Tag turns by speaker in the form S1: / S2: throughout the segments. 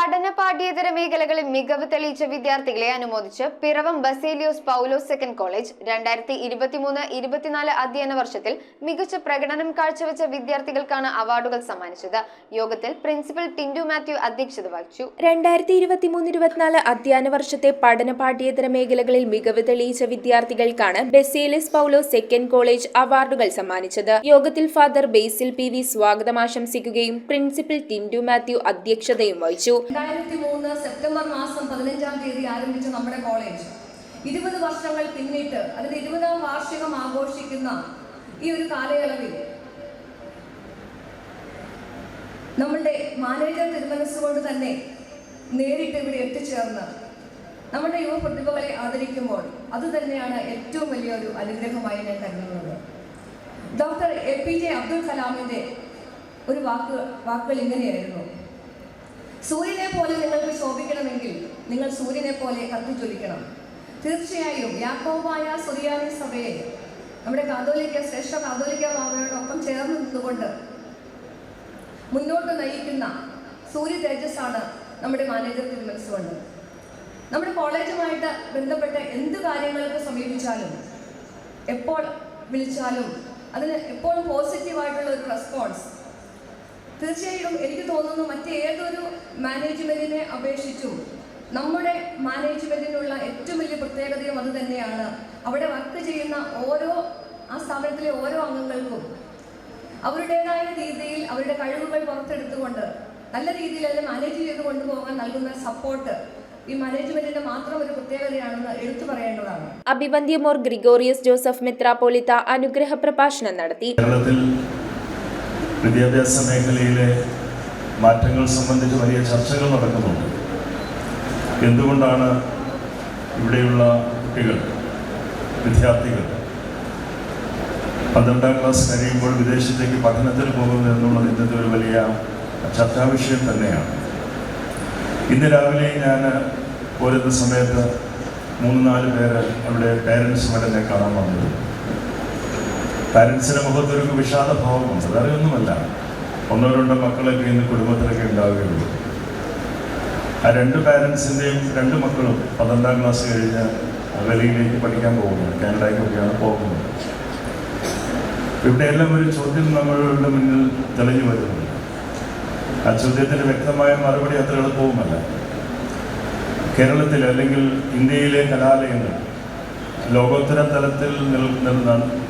S1: പഠന പാഠ്യേതര മേഖലകളിൽ മികവ് തെളിയിച്ച വിദ്യാർത്ഥികളെ അനുമോദിച്ച് പിറവം ബസേലിയോസ് പൗലോസ് സെക്കൻഡ് കോളേജ് 2023-24 അധ്യയന വർഷത്തിൽ മികച്ച പ്രകടനം കാഴ്ചവെച്ച വിദ്യാർത്ഥികൾക്കാണ് അവാർഡുകൾ സമ്മാനിച്ചത്. യോഗത്തിൽ പ്രിൻസിപ്പൽ ടിൻഡു മാത്യു അധ്യക്ഷത വഹിച്ചു.
S2: 2023-24 അധ്യയന വർഷത്തെ പഠന പാഠ്യേതര മേഖലകളിൽ മികവ് തെളിയിച്ച വിദ്യാർത്ഥികൾക്കാണ് ബസേലിയോസ് പൗലോസ് സെക്കൻഡ് കോളേജ് അവാർഡുകൾ സമ്മാനിച്ചത്. യോഗത്തിൽ ഫാദർ ബേസിൽ PV സ്വാഗതം ആശംസിക്കുകയും പ്രിൻസിപ്പൽ ടിൻഡു മാത്യു അധ്യക്ഷതയും വഹിച്ചു.
S3: 2003 സെപ്റ്റംബർ മാസം 15-ാം തീയതി ആരംഭിച്ച നമ്മുടെ കോളേജ് 20 വർഷങ്ങൾ പിന്നിട്ട് അതിന്റെ 20ാം വാർഷികം ആഘോഷിക്കുന്ന ഈ ഒരു കാലയളവിൽ നമ്മളുടെ മാനേജർ തിരുമനസ്സുകൊണ്ട് തന്നെ നേരിട്ട് ഇവിടെ എത്തിച്ചേർന്ന് നമ്മുടെ യുവ പ്രതിഭകളെ ആദരിക്കുമ്പോൾ അത് തന്നെയാണ് ഏറ്റവും വലിയൊരു അനുഗ്രഹമായി ഞാൻ കരുതുന്നത്. ഡോക്ടർ APJ അബ്ദുൽ കലാമിന്റെ ഒരു വാക്കുകൾ ഇങ്ങനെയായിരുന്നു: സൂര്യനെ പോലെ നിങ്ങൾക്ക് ശോഭിക്കണമെങ്കിൽ നിങ്ങൾ സൂര്യനെ പോലെ കത്തിജ്വലിക്കണം. തീർച്ചയായും യാക്കോബായ സുറിയാനി സഭയെ നമ്മുടെ ശ്രേഷ്ഠ കാതോലിക്ക ബാബയോടൊപ്പം ചേർന്ന് നിന്നുകൊണ്ട് മുന്നോട്ട് നയിക്കുന്ന സൂര്യ തേജസ്സാണ് നമ്മുടെ മാനേജർ തിരുമനസ്സുകൊണ്ട്. നമ്മുടെ കോളേജുമായിട്ട് ബന്ധപ്പെട്ട എന്ത് കാര്യങ്ങൾക്ക് സമീപിച്ചാലും എപ്പോൾ വിളിച്ചാലും അതിന് എപ്പോഴും പോസിറ്റീവായിട്ടുള്ള ഒരു റെസ്പോൺസ്. തീർച്ചയായും എനിക്ക് തോന്നുന്നു മറ്റേതൊരു മാനേജ്മെന്റിനെ അപേക്ഷിച്ചും നമ്മുടെ മാനേജ്മെന്റിനുള്ള ഏറ്റവും വലിയ പ്രത്യേകതയും അത് തന്നെയാണ്. അവിടെ വർക്ക് ചെയ്യുന്ന ആ സ്ഥാപനത്തിലെ ഓരോ അംഗങ്ങൾക്കും അവരുടേതായ രീതിയിൽ അവരുടെ കഴിവുകൾ പുറത്തെടുത്തുകൊണ്ട് നല്ല രീതിയിൽ അത് മാനേജ് ചെയ്ത് കൊണ്ടുപോകാൻ നൽകുന്ന സപ്പോർട്ട് ഈ മാനേജ്മെന്റിന്റെ മാത്രം ഒരു പ്രത്യേകതയാണെന്ന് എടുത്തു പറയേണ്ടതാണ്.
S2: അഭിവന്ദ്യമോർ ഗ്രിഗോറിയസ് ജോസഫ് മെത്രാപ്പോലിത്ത അനുഗ്രഹ പ്രഭാഷണം നടത്തി.
S4: വിദ്യാഭ്യാസ മേഖലയിലെ മാറ്റങ്ങൾ സംബന്ധിച്ച് വലിയ ചർച്ചകൾ നടക്കുന്നുണ്ട്. എന്തുകൊണ്ടാണ് ഇവിടെയുള്ള കുട്ടികൾ, വിദ്യാർത്ഥികൾ 12ാം ക്ലാസ് കഴിയുമ്പോൾ വിദേശത്തേക്ക് പഠനത്തിന് പോകുന്നത് എന്നുള്ളത് ഇന്നത്തെ ഒരു വലിയ ചർച്ചാ വിഷയം തന്നെയാണ്. ഇന്ന് രാവിലെ ഞാൻ പോരുന്ന സമയത്ത് 3-4 പേര് അവിടെ പേരൻസുമായിട്ട് എന്നെ കാണാൻ വന്നത്. പാരൻസിൻ്റെ മുഖത്തൊരു വിഷാദഭാവമുണ്ട്. വേറെയൊന്നുമല്ല, 1-2 മക്കളൊക്കെ ഇന്ന് കുടുംബത്തിലൊക്കെ ഉണ്ടാവുകയുള്ളൂ. ആ 2 പാരൻസിൻ്റെയും 2 മക്കളും 12ാം ക്ലാസ് കഴിഞ്ഞ് വെളിയിലേക്ക് പഠിക്കാൻ പോകുന്നത്, കാനഡയ്ക്കൊക്കെയാണ് പോകുന്നത്. ഇവിടെയെല്ലാം ഒരു ചോദ്യം നമ്മളുടെ മുന്നിൽ തെളിഞ്ഞു വരുന്നുണ്ട്. ആ ചോദ്യത്തിന് വ്യക്തമായ മറുപടി അത്ര എളുപ്പവുമല്ല. കേരളത്തിൽ അല്ലെങ്കിൽ ഇന്ത്യയിലെ കലാലയങ്ങൾ ലോകോത്തര തലത്തിൽ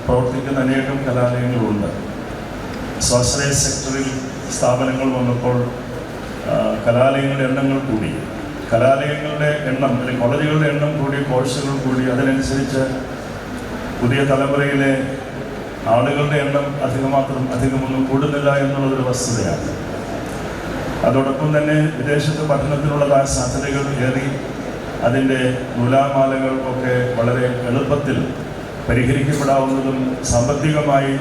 S4: പ്രവർത്തിക്കുന്ന അനേകം കലാലയങ്ങളുണ്ട്. സ്വാശ്രയ സെക്ടറിൽ സ്ഥാപനങ്ങൾ വന്നപ്പോൾ കലാലയങ്ങളുടെ എണ്ണങ്ങൾ കൂടി, കലാലയങ്ങളുടെ എണ്ണം അല്ലെങ്കിൽ കോളേജുകളുടെ എണ്ണം കൂടി, കോഴ്സുകൾ കൂടി. അതിനനുസരിച്ച് പുതിയ തലമുറയിലെ ആളുകളുടെ എണ്ണം അധികമൊന്നും കൂടുന്നില്ല എന്നുള്ളതൊരു വസ്തുതയാണ്. അതോടൊപ്പം തന്നെ വിദേശത്ത് പഠനത്തിനുള്ളതായ സാധ്യതകൾ ഏറി അതിൻ്റെ നൂലാമാലകൾ ഒക്കെ വളരെ എളുപ്പത്തിൽ പരിഹരിക്കപ്പെടാവുന്നതും സാമ്പത്തികമായി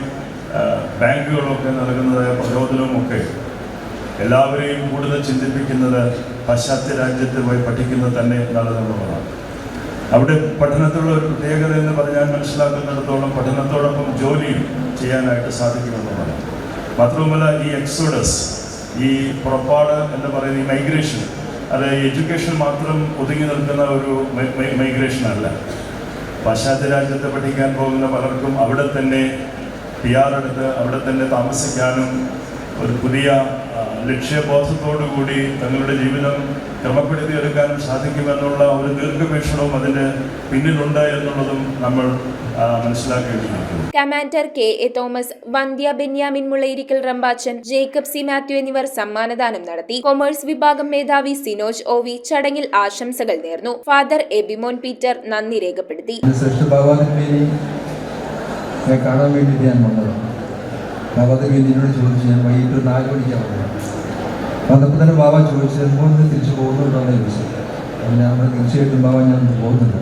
S4: ബാങ്കുകളൊക്കെ നൽകുന്നതായ പ്രചോദനവുമൊക്കെ എല്ലാവരെയും കൂടുതൽ ചിന്തിപ്പിക്കുന്നത് പാശ്ചാത്യ രാജ്യത്ത് പോയി പഠിക്കുന്നത് തന്നെ നല്ലതെന്നുള്ളതാണ്. അവിടെ പഠനത്തിലുള്ള ഒരു പ്രത്യേകത എന്ന് പറഞ്ഞാൽ മനസ്സിലാക്കുന്നിടത്തോളം പഠനത്തോടൊപ്പം ജോലിയും ചെയ്യാനായിട്ട് സാധിക്കുമെന്നുള്ളതാണ്. മാത്രവുമല്ല, ഈ എക്സോഡസ്, ഈ പുറപ്പാട് എന്ന് പറയുന്ന ഈ മൈഗ്രേഷൻ, അത് എഡ്യൂക്കേഷൻ മാത്രം ഒതുങ്ങി നിൽക്കുന്ന ഒരു മൈഗ്രേഷൻ അല്ല. പാശ്ചാത്യ രാജ്യത്ത് പഠിക്കാൻ പോകുന്ന പലർക്കും അവിടെ തന്നെ PR എടുത്ത് അവിടെ തന്നെ താമസിക്കാനും ഒരു പുതിയ ലക്ഷ്യബോധത്തോടു കൂടി തങ്ങളുടെ ജീവിതം ക്രമപ്പെടുത്തിയെടുക്കാനും സാധിക്കുമെന്നുള്ള ഒരു ദീർഘവീക്ഷണവും അതിൻ്റെ പിന്നിലുണ്ട് എന്നുള്ളതും നമ്മൾ മനസ്സിലാക്കേണ്ടിയിരിക്കുന്നു.
S2: കമാൻഡർ KA തോമസ്, വന്ധ്യ ബെന്യാമിൻ മുളയിരിക്കൽ റമ്പാച്ചൻ, ജേക്കബ് C മാത്യു എന്നിവർ സമ്മാനദാനം നടത്തി. കൊമേഴ്സ് വിഭാഗം മേധാവി സിനോജ് OV ചടങ്ങിൽ ആശംസകൾ നേർന്നു. ഫാദർ എബിമോൻ പീറ്റർ നന്ദി രേഖപ്പെടുത്തി.
S5: കാണാൻ വേണ്ടിയിട്ട് ഞാൻ വന്നത്. ബാബാദേവിനോട് ചോദിച്ചു, ഞാൻ വൈകിട്ട് 4 മണിക്കാണ് വന്നത്. വന്നപ്പോൾ തന്നെ ബാബ ചോദിച്ചു, എന്തുകൊണ്ട് തിരിച്ചു പോകുന്നുണ്ടോന്ന് ചോദിച്ചു. അപ്പം ഞാൻ തീർച്ചയായിട്ടും ബാബ ഞാൻ പോകുന്നുണ്ട്.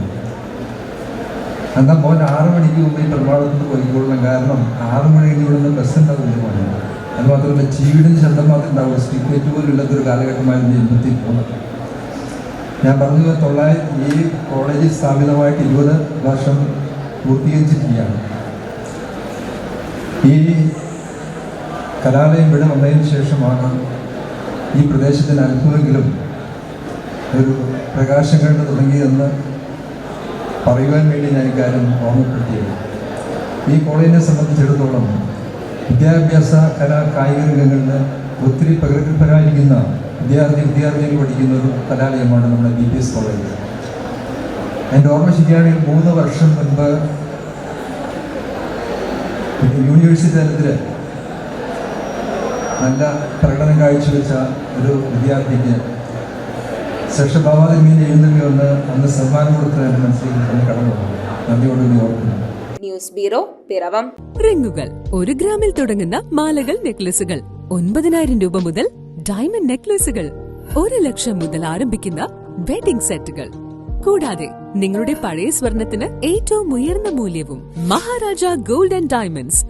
S5: എന്നാൽ മോൻ 6 മണിക്ക് മുമ്പ് ഈ പ്രമാണത്തിൽ പോയിക്കൊള്ളണം, കാരണം 6 മണിക്ക് ഇവിടുന്ന് ബസ് ഉണ്ടാവില്ല മോനെ. അതുമാത്രമല്ല, ചീവിടുന്ന ശബ്ദം മാത്രം ഉണ്ടാവുക, സ്റ്റിക്കേറ്റ് പോലും ഇല്ലാത്തൊരു കാലഘട്ടമായിരുന്നു 83. ഞാൻ പറഞ്ഞു, ഈ കോളേജ് സ്ഥാപിതമായിട്ട് 20 വർഷം പൂർത്തീകരിച്ചിരിക്കുകയാണ്. ഈ കലാലയം ഇവിടെ വന്നതിന് ശേഷമാണ് ഈ പ്രദേശത്തിന് അല്പമെങ്കിലും ഒരു പ്രകാശം കണ്ട് തുടങ്ങിയതെന്ന് പറയുവാൻ വേണ്ടി ഞാൻ ഇക്കാര്യം ഓർമ്മപ്പെടുത്തിയത്. ഈ കോളേജിനെ സംബന്ധിച്ചിടത്തോളം വിദ്യാഭ്യാസ കലാ കായിക രംഗങ്ങളിൽ ഒത്തിരി പ്രഗത്ഭരായിരിക്കുന്ന വിദ്യാർത്ഥികൾ പഠിക്കുന്ന ഒരു കലാലയമാണ് നമ്മുടെ BPS കോളേജ്. എൻ്റെ ഓർമ്മ ശരിയാണെങ്കിൽ 3 വർഷം മുൻപ് യൂണിവേഴ്സിറ്റി തലത്തിൽ നല്ല പ്രകടനം കാഴ്ചവെച്ച ഒരു വിദ്യാർത്ഥിക്ക് സെക്ഷൻ ബാബാതിരുമേനി എഴുന്നള്ളി വന്ന് അന്ന് സമ്മാനം കൊടുത്ത എൻ്റെ മനസ്സിലേക്ക് തന്നെ കടന്നു പോകും. നന്ദിയോടുകൂടി ഓർക്കുന്നു.
S2: News bureau, Piravom.
S6: റിങ്ങുകൾ 1 ഗ്രാമിൽ തുടങ്ങുന്ന മാലകൾ, നെക്ലസുകൾ 9,000 രൂപ മുതൽ ഡയമണ്ട് നെക്ലസുകൾ 1 ലക്ഷം മുതൽ ആരംഭിക്കുന്ന വെഡിംഗ് സെറ്റുകൾ. കൂടാതെ നിങ്ങളുടെ പഴയ സ്വർണത്തിന് ഏറ്റവും ഉയർന്ന മൂല്യവും. Maharaja gold and diamonds,